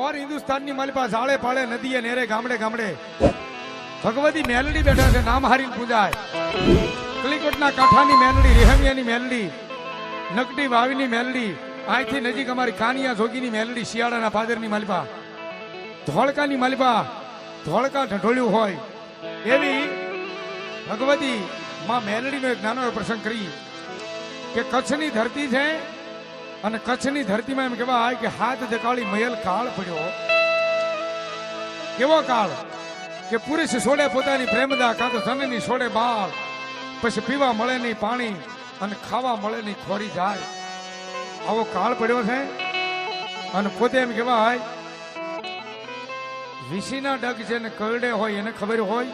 ઓર હિન્દુસ્તાનની માલિપા ઝાડે પાળે નદીએ નેરે ગામડે ગામડે ભગવતી મેલડી બેઠા છે, નામ હારી પૂજાય. કલીકોટના કાંઠાની મેલડી, રેહમિયાની મેલડી, નકડી વાવીની મેલડી, અહીંથી નજીક અમારી કાનિયા જોગીની મેલડી, શિયાળાના પાદરની માલિપા, ધોળકાની માલિપા, ધોળકા ઢંઢોળ્યું હોય એવી ભગવતી માં મેલડીનો એક નાનો પ્રસંગ કરી કે કચ્છની ધરતી છે અને કચ્છની ધરતીમાં એમ કહેવાય કે હાથ જકાળી મયલ કાળ પડ્યો. કેવો કાળ કે પુરુષ છોડે પોતાની પ્રેમદા, કાં તો જનની છોડે બાળ, પછી પીવા મળે નહીં પાણી અને ખાવા મળે નહીં ખોરી જાય. આવો કાળ પડ્યો છે. અને પોતે એમ કહેવાય વિશીના ડગ જેને કરડે હોય એને ખબર હોય,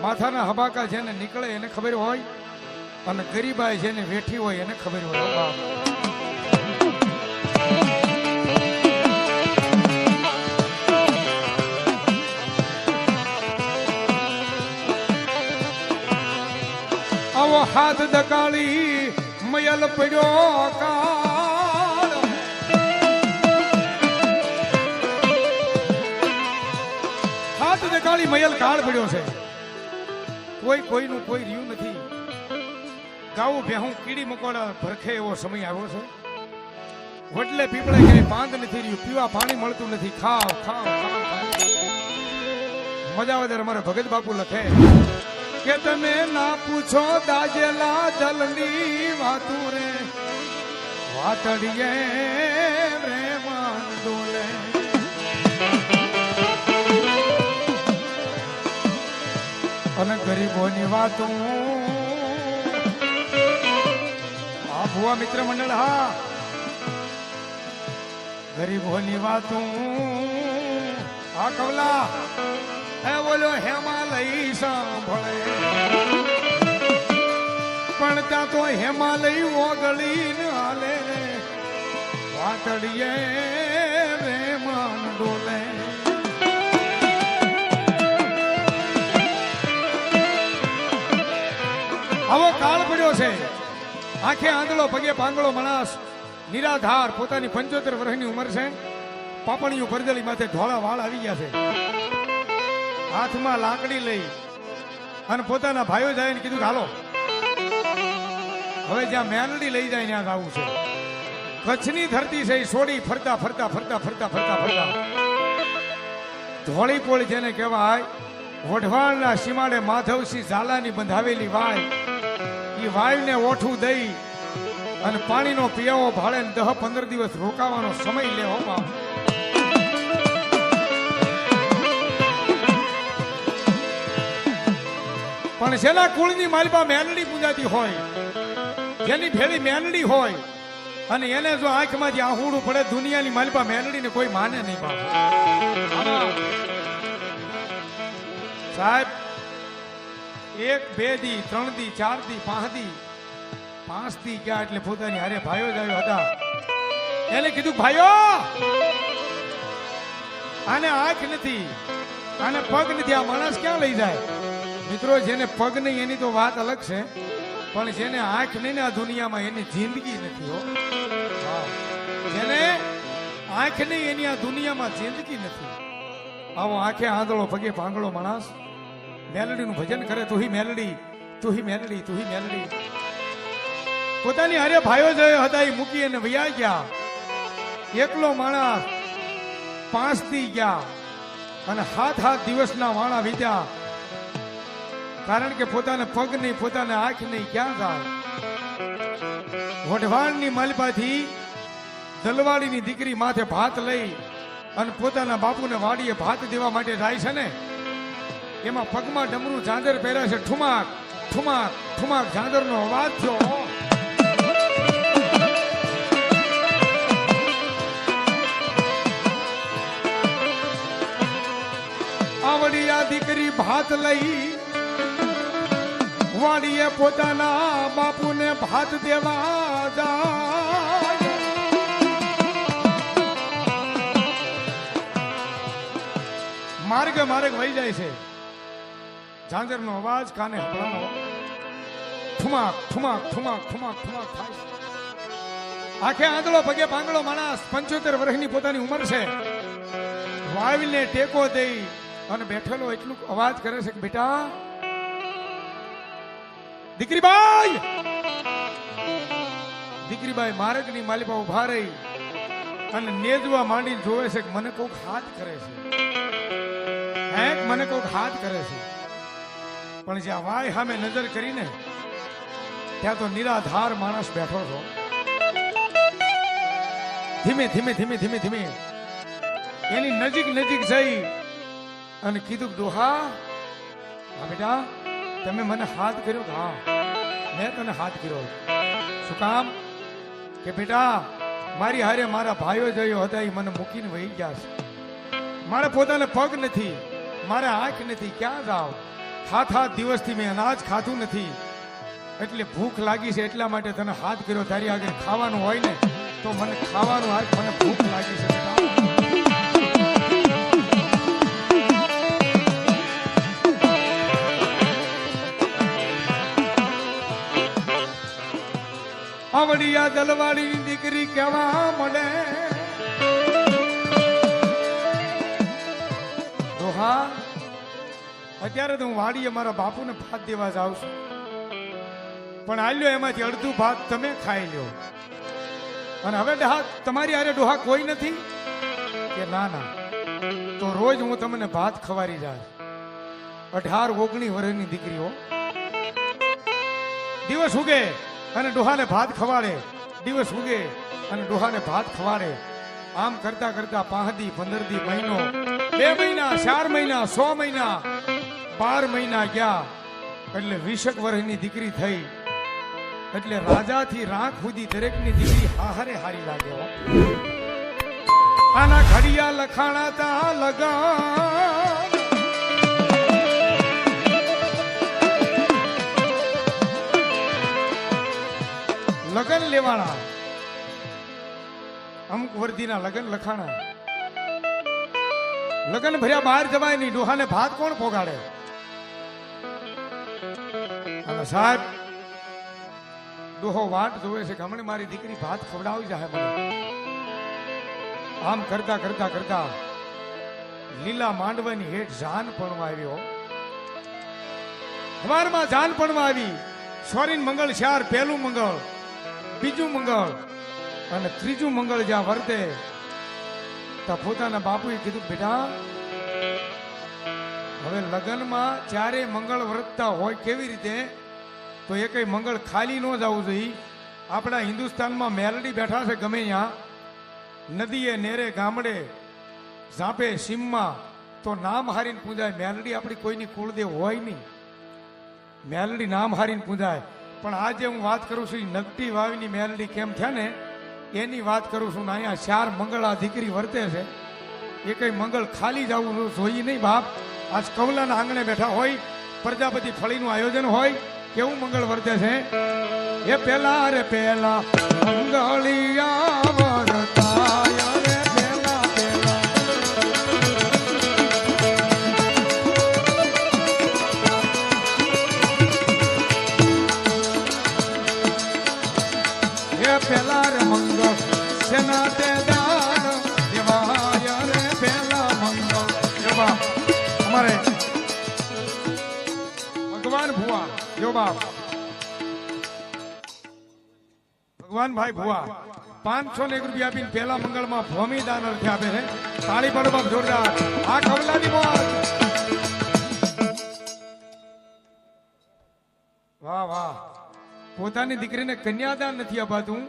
માથાના હબાકા જેને નીકળે એને ખબર હોય, અને ગરીબાઈ જેને વેઠી હોય એને ખબર હોય. આવો હાથ દકાળી મયલ પડ્યો કાળ, હાથ દકાળી મયલ કાળ પડ્યો છે. કોઈ કોઈનું કોઈ રહ્યું નથી. ગાવું ભેહું કીડી મકોડા ભરખે એવો સમય આવ્યો છે. વડલે પીપળે ક્યાંય પાંદ નથી રહ્યું, પીવા પાણી મળતું નથી. ખાવ ખાવ ખાવ. મજા વધારે અમારે ભગત બાપુ લખે કે તમે ના પૂછો દાજેલા જલની વાતું રે, વાતડીએ રે માંડોલે. અને ગરીબોની વાતું આ ભુવા મિત્ર મંડળ, હા, ગરીબોની વાતું આ કવલા હે બોલો હેમાલય સાંભળે, પણ ત્યાં તો હેમાલય ઓગળી ન હાલે રે, વાતડીએ રે માંડોલે. આવો કાળ પડ્યો છે. આંખે આંધળો પગે પાંગળો માણસ, નિરાધાર, પોતાની 75 વર્ષની ઉંમર છે. પાપણીયું પરદળી માથે ઢોળા વાળ આવી ગયા છે. હાથમાં લાકડી લઈ અને પોતાના ભાઈઓ જાય ને કીધું હાલો હવે જ્યાં મેલડી લઈ જાય ત્યાં જવું છે. કચ્છની ધરતી છે એ છોડી ફરતા ફરતા ફરતા ફરતા ફરતા ફરતા ધોળી પોળી જેને કહેવાય, વઢવાણના સીમાડે માધવસિંહ ઝાલાની બંધાવેલી વાય, એ વાયને ઓઠું દઈ અને પાણીનો પિયાવો ભાડે 10-15 દિવસ રોકાવાનો સમય લેવો. પણ જેના કુળની માલિપા મેલડી પૂજાતી હોય, જેની ભેળી મેલડી હોય, અને એને જો આંખમાંથી આહુડું પડે, દુનિયાની માલિપા મેલડીને કોઈ માને નહીં. સાહેબ 1 2 દી 3 દી 4 દી 5 દી 5 દી ગયા એટલે પોતાની હારે ભાઈઓ જ આવ્યો હતા. એને કીધું ભાઈઓ આને આંખ નથી, આને પગ નથી, આ માણસ ક્યાં લઈ જાય? મિત્રો, જેને પગ નહીં એની તો વાત અલગ છે, પણ જેને આંખ નહીં ને આ દુનિયામાં એની જિંદગી નથી. હો, જેને આંખ નહીં એની આ દુનિયામાં જિંદગી નથી. આવો આંખે આંધળો પગે પાંગળો માણસ મેલડીનું ભજન કરે. તુહી મેલડી, તુહી મેલડી, તુહી મેલડી. પોતાની હારે ભાઈઓ જોયો હતા એ મૂકી અને વયા ગયા. એકલો માણસ 5 દી ગયા અને 7 દિવસના વાણા વીત્યા. કારણ કે પોતાને પગ નહીં, પોતાને આંખ નહીં, ક્યાં જાય? વઢવાણની માલિપાથી દલવાડીની દીકરી માથે ભાત લઈ અને પોતાના બાપુને વાડીએ ભાત દેવા માટે જાય છે ને, એમાં પગમાં ડમરું ઝાંઝર પહેર્યા છે. ઠુમાક ઠુમાક ઠુમાક ઝાંઝરનો અવાજ થયો. આવડી આ દીકરી ભાત લઈ વાડીએ પોતાના બાપુને ભાત દેવા જાય. માર્ગ વહી જાય છે. ઝાંઝરનો અવાજ કાને હંભળાનો. ઠુમાક ઠુમાક ઠુમાક ઠુમાક ઠુમાક થાય છે. આંખે આંધળો પગે પાંગળો માણસ, 75 વર્ષની પોતાની ઉંમર છે. વાવીને ટેકો દઈ અને બેઠેલો એટલું અવાજ કરે છે કે બેટા દીકરીબાઈ માર્ગની માલિપા ઉભા રહી અને નેજવા માંડીને જોવે છે કે મને કોક હાથ કરે છે મને કોક હાથ કરે છે. પણ જ્યાં વાય સામે નજર કરીને ત્યાં તો નિરાધાર માણસ બેઠો છો. ધીમે ધીમે ધીમે ધીમે ધીમે એની નજીક નજીક જઈ અને કીધું ડોહા હા બેટા તમે મને હાથ કર્યો. હા મેં તને હાથ કર્યો. શું કામ? કે બેટા મારી હારે મારા ભાઈઓ જયો હતા એ મને મૂકીને વહી ગયા છે. મારે પોતાને પગ નથી, મારે આંખ નથી, ક્યાં જાવ? 7 દિવસથી મેં અનાજ ખાધું નથી, એટલે ભૂખ લાગી છે, એટલા માટે તને હાથ કર્યો. તારી આગળ ખાવાનું હોય ને તો મને ખાવાનું હાથ, મને ભૂખ લાગી છે બેટા. આવડિયા દલવાડી દીકરી કેવા મળે ડોહા. અત્યારે તો હું વાડીએ મારા બાપુને ભાત દેવા જાઉં છું, પણ આલ્યો એમાંથી અડધું ભાત તમે ખાઈ લ્યો. અને હવે તમારી હારે ડોહા કોઈ નથી કે? ના ના, તો રોજ હું તમને ભાત ખવારી જાય. 18-19 વર્ષની દીકરીઓ દિવસ ઉગે અને ડોહાને ભાત ખવાડે, દિવસ ઉગે અને ડોહાને ભાત ખવાડે. આમ કરતા કરતા 5 દી 15 દી મહિનો, 2 મહિના, 4 મહિના, 100 મહિના, 12 મહિના ગયા. એટલે 20 વર્ષની દીકરી થઈ. એટલે રાજાથી રાખ સુધી દરેકની દીકરી હારે હારી લાગે. આના ઘડિયા લખાણા તા લગન, લગન લેવાના, અમુક વર્દીના લગન લખાણા. લગન ભર્યા બહાર જવાય નહીં. ડોહાને ભાત કોણ પોગાડે? અને સાહેબ ડોહો વાટ જોવે છે કે હમણે મારી દીકરી ભાત ખવડાવી જાય મને. આમ કરતા કરતા કરતા લીલા માંડવાની હેઠ જાન પણ આવ્યો. સવારમાં જાન પણ આવી. સોરીન મંગળ ચાર, પહેલું મંગળ, બીજું મંગળ અને ત્રીજું મંગળ જ્યાં વર્તે ત્યાં પોતાના બાપુએ કીધું બેટા હવે લગ્નમાં ચારે મંગળ વર્તતા હોય કેવી રીતે? તો એ કઈ મંગળ ખાલી ન જવું જોઈએ. આપણા હિન્દુસ્તાનમાં મેલડી બેઠા છે ગમે ત્યાં, નદીએ નેરે ગામડે ઝાપે સીમમાં, તો નામ હારીને પૂજાય. મેલડી આપણી કોઈની કુળદેવ હોય નહીં, મેલડી નામ હારીને પૂજાય. પણ આજે હું વાત કરું છું નકટી વાવીની મેલડી કેમ થયા ને એની વાત કરું છું. અહીંયા 4 મંગળા દીકરી વર્તે છે. એ કઈ મંગળ ખાલી જવું જોઈએ નહીં બાપ. આજ કવલાના આંગણે બેઠા હોય, પ્રજાપતિ ફળીનું આયોજન હોય, કેવું મંગળ વર્તે છે. એ પેલા રે પેલા મંગળિયા વર્તાય રે પેલા પેલા. એ પેલા રે મંગળ સેના તે દાન દેવાય રે પેલા મંગળ. એવા અમારે ભગવાન ભુવા જો બાપ, ભગવાન ભાઈ ભુવા 501 રૂપિયા આપીને પહેલા મંગળમાં ભૂમિ દાન અર્થે આપે છે. તાળી પાડો બાપ જોરદાર. આ કવલાની મોજ. વાહ વાહ. પોતાની દીકરીને કન્યાદાન નથી અપાતું,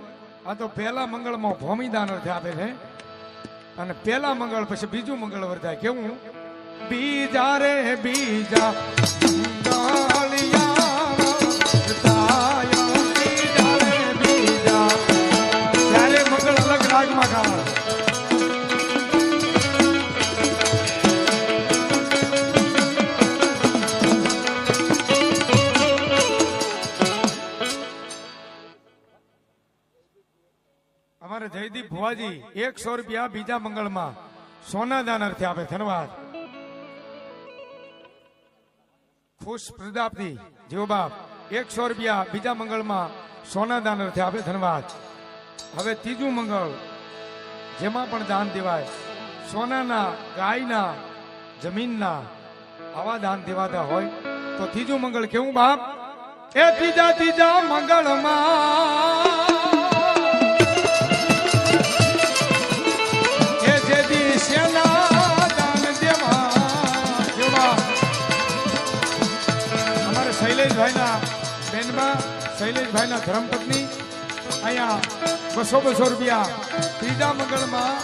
આ તો પહેલા મંગળમાં ભૂમિ દાન અર્થે આપે છે. અને પહેલા મંગળ પછી બીજું મંગળ વર્તાય. કેવું? બીજા રે બીજા રાગમાં ગાવા. અમારે જયદીપ ભુવાજી 100 રૂપિયા બીજા મંગળમાં સોના દાન અર્થે આપે. ધન્યવાદ. ખુશ પ્રજાપતિ જેવો બાપ 100 રૂપિયા બીજા મંગળમાં સોના દાન અર્થે આપે. ધન્યવાદ. હવે ત્રીજું મંગળ જેમાં પણ દાન દેવાય સોનાના, ગાયના, જમીનના આવા દાન દેવાતા હોય તો ત્રીજું મંગળ કેવું બાપ? એ ત્રીજા મંગળમાં એ જે દિશેના દાન દેવા જેવા અમારે શૈલેષભાઈના બેનમાં શૈલેષભાઈના ધર્મપત્ની અહીંયા 200 રૂપિયા ત્રીજા મંગળમાં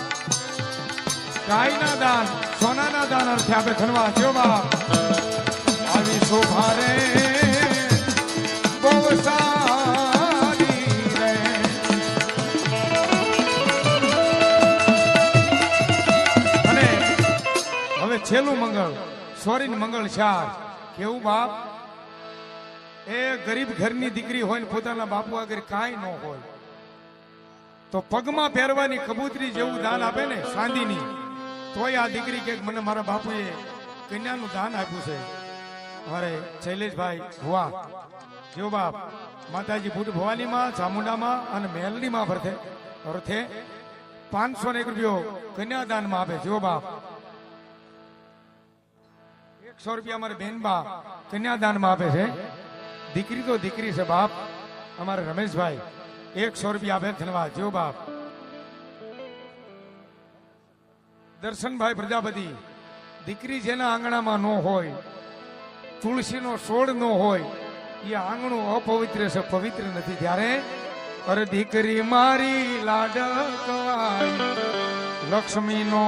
ગાયના દાન, સોનાના દાન અર્થે આપે ધનવા જેવા આવી શોભા રે બહુ સારી રે. અને હવે છેલ્લું મંગળ સોરીન મંગળ 4 કેવું બાપ? એ ગરીબ ઘરની દીકરી હોય ને પોતાના બાપુ આગળ કાંઈ ન હોય તો પગમાં પહેરવાની કબૂતરી જેવું દાન આપે ને ચાંદીની, તોય આ દીકરી કે મને મારા બાપુએ કન્યાનું દાન આપ્યું છે. અરે શૈલેષભાઈ ભુવા જો બાપ માતાજી ભૂત ભવાનીમાં, ચામુંડામાં અને મેલડીમાં અર્થે 501 રૂપિયો કન્યાદાનમાં આપે. જો બાપ 100 રૂપિયા અમારે બેનબા કન્યાદાનમાં આપે છે. દીકરી તો દીકરી છે બાપ. અમારે રમેશભાઈ 100 રૂપિયા આપે. ધન્યવાદ. જો બાપ દર્શનભાઈ પ્રજાપતિ દીકરી જેના આંગણામાં ન હોય, તુલસીનો છોડ ન હોય, એ આંગણું અપવિત્ર છે, પવિત્ર નથી. ત્યારે અરે દીકરી મારી લાડકવાઈ લક્ષ્મીનો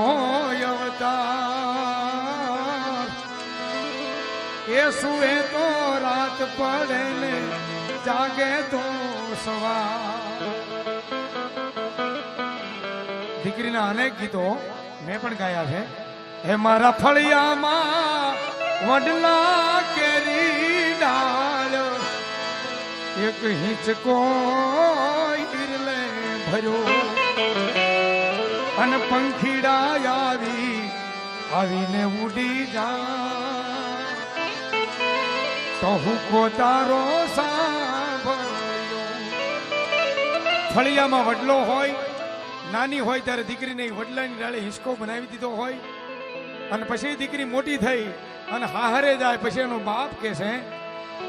અવતાર, એ સુએ તો રાત પડે ને જાગે તો સવાર. દીકરીના અનેક ગીતો મેં પણ ગાયા છે. હે મારા ફળિયામાં વડલા કેરી ડાળ, એક હિંચકો ઈરલે ભર્યો, અને પંખીડા આવીને ઉડી જા, તો હુકો તારો સાંભળ્યો. ફળિયામાં વડલો હોય, નાની હોય ત્યારે દીકરીને વડલાની ડાળે હિંચકો બનાવી દીધો હોય, અને પછી દીકરી મોટી થઈ અને હાહરે જાય, પછી એનો બાપ કહે છે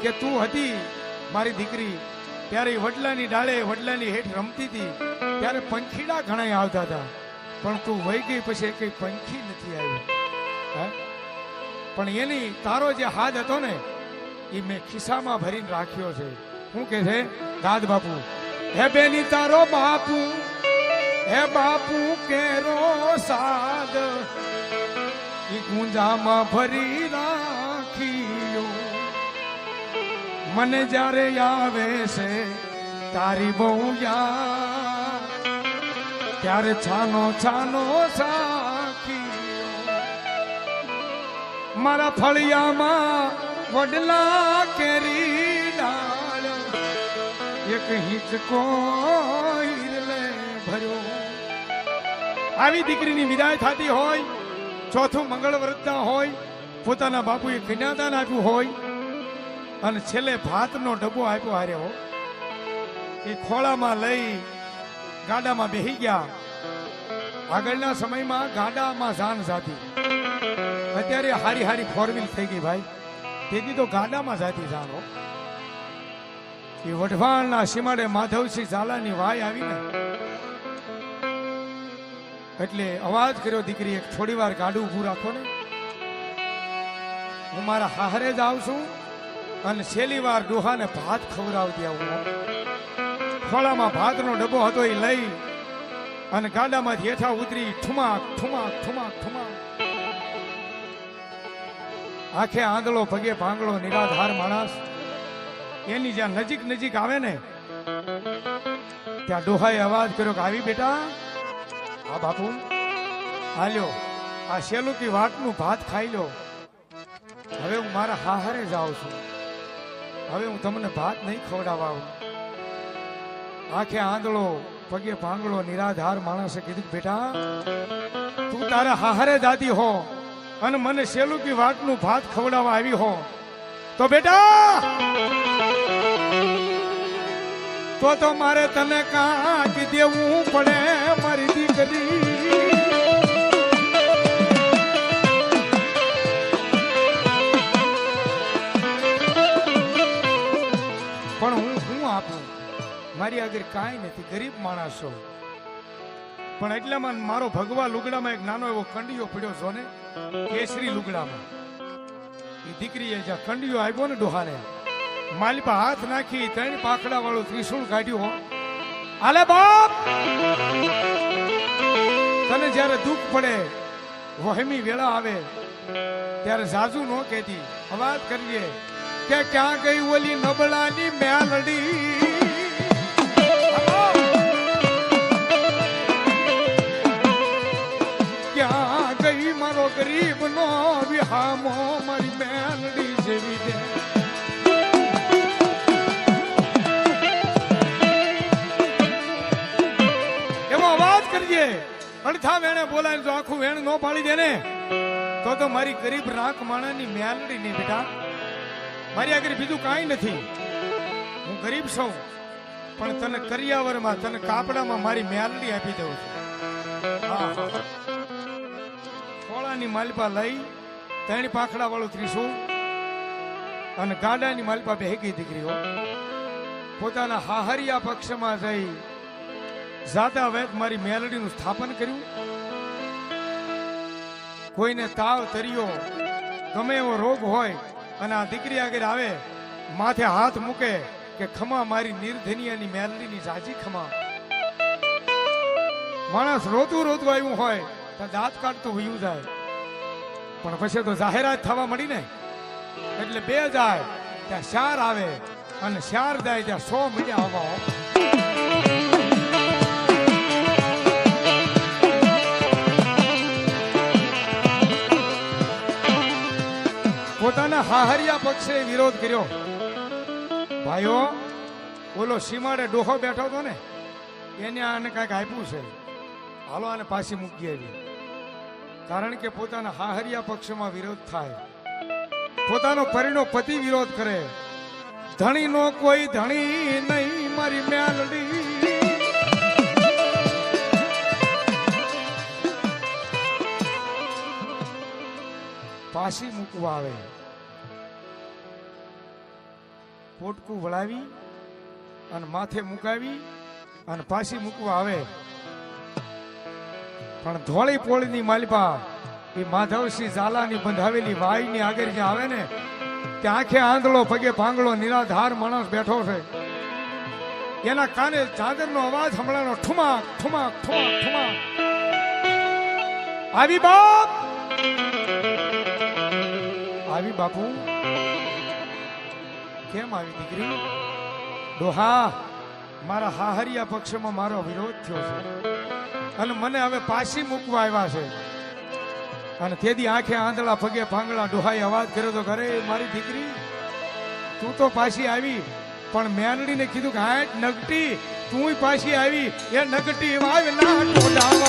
કે તું હતી મારી દીકરી ત્યારે વડલાની ડાળે વડલાની હેઠ રમતી હતી, ત્યારે પંખીડા ઘણા આવતા હતા, પણ તું વહી ગઈ પછી કઈ પંખી નથી આવ્યું. પણ એની તારો જે હાથ હતો ને એ મેં ખિસ્સામાં ભરીને રાખ્યો છે. શું કે છે દાદ બાપુ? હે બેની તારો બાપુ, હે બાપુ કેરો સાદ, ઈ ગુંજામાં ભરી રાખ્યો. મને જ્યારે આવે છે તારી બહુ યાદ, ત્યારે છાનો છાનો સાખીયો. મારા ફળિયામાં વડલા કેરી ડાળ, એક હિંચકો ઈરલે ભર્યો. આવી દીકરીની વિદાય થતી હોય, ચોથું મંગળ વ્રતના હોય, પોતાના બાપુએ કન્યાદાન આપ્યું હોય, અને છેલ્લે ભાતનો ડબ્બો આપ્યો હારે હો, એ ખોળામાં લઈ ગાડામાં બેહી ગયા. આગળના સમયમાં ગાડામાં જાન જાતી, અત્યારે હારી હારી 4 વ્હીલ થઈ ગઈ ભાઈ, તેથી તો ગાડામાં જાતી જાનો. એ વઢવાણના સીમાડે માધવસિંહ ઝાલાની વાય આવીને એટલે અવાજ કર્યો, દીકરી એક થોડી વાર ગાડું ઊભું રાખો ને, હું મારા હાહરે જ આવું છું, અને છેલ્લી વાર ડોહાને ભાત ખવડાવતી આવું. ખોળામાં ભાતનો ડબ્બો હતો એ લઈ અને ગાડામાંથી હેઠા ઉતરી, ઠુમાક ઠુમાક ઠુમાક ઠુમાક. આખે આંધળો પગે ભાંગળો નિરાધાર માણસ એની જ્યાં નજીક નજીક આવે ને ત્યાં ડોહાએ અવાજ કર્યો કે આવી બેટા. હા બાપુ હાલ્યો, આ શેલુકી વાટનું ભાત ખાઈ લો, હવે હું મારા હાહરે જાઉં છું, હવે હું તમને ભાત નહીં ખવડાવવા આવું. આખે આંધળો પગે ભાંગળો નિરાધાર માણસે કીધું બેટા તું તારા હાહરે દાદી હો અને મને શેલુકી વાટનું ભાત ખવડાવવા આવી હો, તો બેટા તો મારે તને કાંઈ દેવું પડે મારી દીકરી. મારી આગળ કાંઈ નથી, ગરીબ માણસ છો. પણ એટલામાં મારો ભગવા લુગડામાં એક નાનો એવો કંડિયો પડ્યો છો ને, કેસરી લુગડામાં. એ દીકરીએ જ્યાં કંડિયો આવ્યો ને ડોહાને, માલિપા હાથ નાખી 3 પાખડા વાળું ત્રિશૂળ કાઢ્યું. આલે બાપ, તને જ્યારે દુઃખ પડે, વહેમી વેળા આવે ત્યારે જાજુ નો કહેતી, અવાજ કરીએ કે ક્યાં ગઈ ઓલી નબળાની મેલડી, ક્યાં ગઈ મારો ગરીબ નો વિહામો, મારી મેલડી જેવી દે. એવો અવાજ કરીએ. અડધા વેણે બોલાય જો આખું વેણ નો પાડી દે ને, તો મારી ગરીબ રાખ માણાની મેલડી નહીં બેટા. મારી આગળ બીજું કાંઈ નથી. હું ગરીબ છું, પણ તને કરિયાવરમાં, તને કાપડામાં મારી મેલડી આપી દઉં છું. ખોળાની માલપા લઈ 3 પાખડા વાળું ત્રિશૂળ અને ગાડાની માલપા બેહી દીકરીઓ પોતાના હાહરિયા પક્ષમાં જઈ જાતા વેત મારી મેલડીનું સ્થાપન કર્યું. કોઈને તાવ તર્યો, ગમે એવો રોગ હોય અને આ દીકરી આગળ આવે, માથે હાથ મૂકે કે ખમા મારી નિર્ધનિયાની મેલડીની જાજી ખમા. માણસ રોતું રોતું આવ્યું હોય તો દાંત કાઢતું વયું જાય, પણ પછી તો જાહેરાત થવા મળી ને, એટલે 2 જાય ત્યાં 4 આવે અને 4 જાય ત્યાં 100 મળ્યા આવવા. પોતાના હાહરિયા પક્ષે વિરોધ કર્યો. ભાઈઓ, ઓલો સીમાડે ડોહો બેઠો હતો ને, એને આને કાંઈક આપ્યું છે, હાલો આને પાછી મૂકી આવી. કારણ કે પોતાના હાહરિયા પક્ષમાં વિરોધ થાય, પોતાનો પરિણો પતિ વિરોધ કરે. ધણી નો કોઈ ધણી નહીં મારી મેલડી, પાછી મૂકવા આવે. પોટકું વળાવી અને માથે મુકાવી અને પાછી મૂકવા આવે. પણ ધોળી પોળની માલિપા એ માધવસિંહ ઝાલાની બંધાવેલી વાયની આગળ જ્યાં આવે ને, ત્યાં આંખે આંધળો પગે પાંગળો નિરાધાર માણસ બેઠો છે. એના કાને ચાદરનો અવાજ સંભળાનો, ઠુમાક ઠુમાક ઠુમાક ઠુમાક. આવી બાપ, આવી બાપુ, કેમ આવી દીકરી? ડોહા, મારા હાહરિયા પક્ષમાં મારો વિરોધ થયો છે અને મને હવે પાછી મૂકવા આવ્યા છે. અને તેથી આંખે આંધળા પગે પાંગળા ડોહાએ અવાજ કર્યો તો, ઘરે મારી દીકરી તું તો પાછી આવી, પણ મેલડીને કીધું કે હાટ નગટી તું પાછી આવી, એ નગટી વાવ ના ટોડાવા.